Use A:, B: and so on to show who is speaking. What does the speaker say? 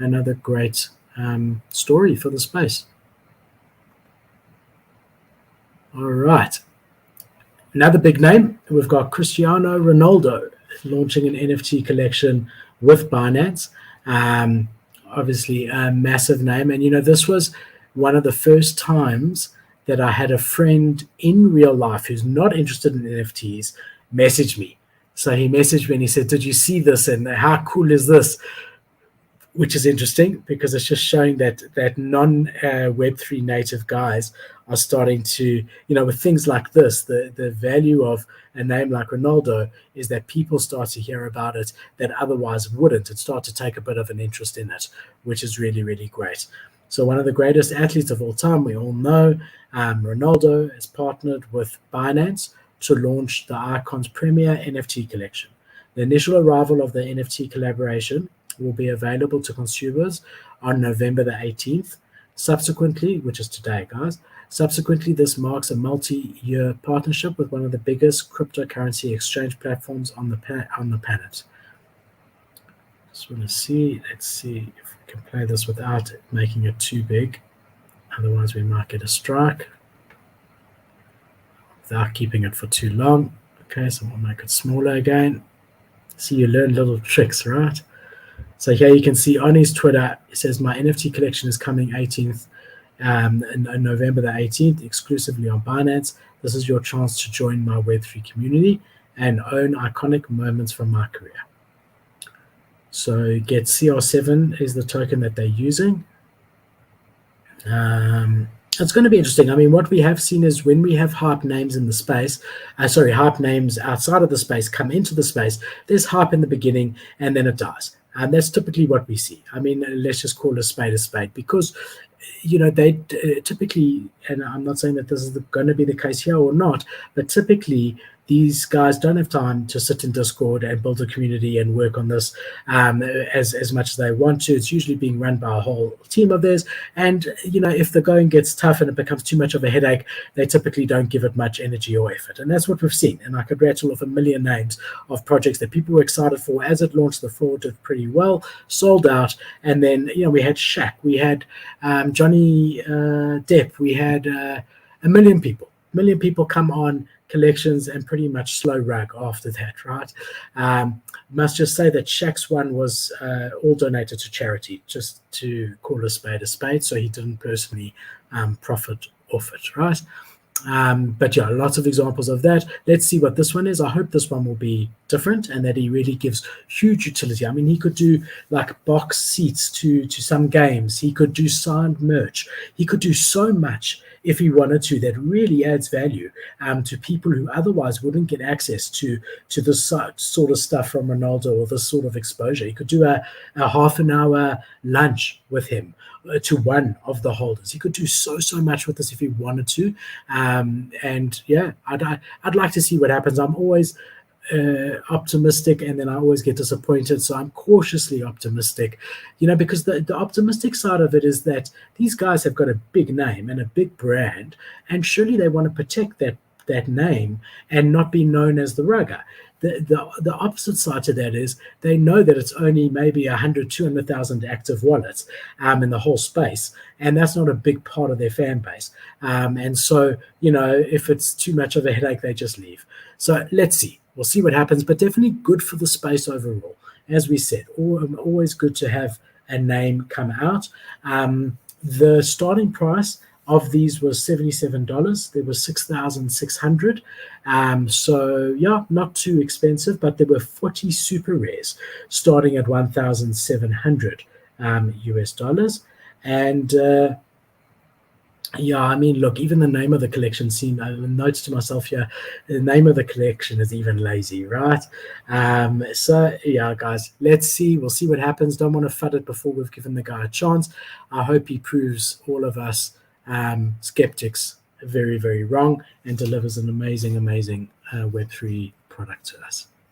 A: another great story for the space. All right. Another big name, we've got Cristiano Ronaldo launching an NFT collection with Binance. Obviously, a massive name. And, this was one of the first times that I had a friend in real life who's not interested in NFTs message me. So he messaged me and he said, "Did you see this? And how cool is this?" Which is interesting because it's just showing that non-Web3 native guys are starting to, with things like this, the value of a name like Ronaldo is that people start to hear about it that otherwise wouldn't and start to take a bit of an interest in it, which is really, really great. So one of the greatest athletes of all time, we all know, Ronaldo has partnered with Binance to launch the Icon's premier NFT collection. The initial arrival of the NFT collaboration will be available to consumers on November the 18th. Subsequently, which is today, guys, this marks a multi-year partnership with one of the biggest cryptocurrency exchange platforms on the planet. Just want to see, let's see if we can play this without making it too big. Otherwise, we might get a strike without keeping it for too long. Okay, so we'll make it smaller again. See, you learn little tricks, right? So here you can see on his Twitter, it says, "My NFT collection is coming 18th, November the 18th, exclusively on Binance. This is your chance to join my Web3 community and own iconic moments from my career." So get CR7 is the token that they're using. It's going to be interesting. I mean, what we have seen is when we have hype names in the space, hype names outside of the space come into the space, there's hype in the beginning and then it dies. And that's typically what we see. I mean, let's just call a spade because, they typically, and I'm not saying that this is going to be the case here or not, but typically these guys don't have time to sit in Discord and build a community and work on this as much as they want to. It's usually being run by a whole team of theirs. And, if the going gets tough and it becomes too much of a headache, they typically don't give it much energy or effort. And that's what we've seen. And I could rattle off a million names of projects that people were excited for. As it launched, the floor did pretty well, sold out. And then, we had Shaq, we had Johnny Depp, we had a million people come on collections and pretty much slow rug after that, right? Must just say that Shaq's one was all donated to charity, just to call a spade, so he didn't personally profit off it, right? But yeah, lots of examples of that. Let's see what this one is. I hope this one will be different and that he really gives huge utility. I mean, he could do like box seats to some games. He could do signed merch. He could do so much if he wanted to that really adds value to people who otherwise wouldn't get access to this sort of stuff from Ronaldo or this sort of exposure. He could do a half an hour lunch with him to one of the holders. He could do so much with this if he wanted to. And yeah, I'd like to see what happens. I'm always optimistic and then I always get disappointed, so I'm cautiously optimistic, because the optimistic side of it is that these guys have got a big name and a big brand, and surely they want to protect that name and not be known as the rugger. The opposite side to that is they know that it's only maybe 100, 200,000 active wallets in the whole space, and that's not a big part of their fan base. And so, if it's too much of a headache, they just leave. So let's see. We'll see what happens, but definitely good for the space overall. As we said, always good to have a name come out. The starting price of these was $77. There was 6,600. So yeah, not too expensive, but there were 40 super rares starting at 1,700 US dollars. And yeah, I mean, look, even the name of the collection seemed, I notes to myself here, the name of the collection is even lazy, right? So yeah, guys, let's see. We'll see what happens. Don't want to fud it before we've given the guy a chance. I hope he proves all of us skeptics very, very wrong and delivers an amazing Web3 product to us.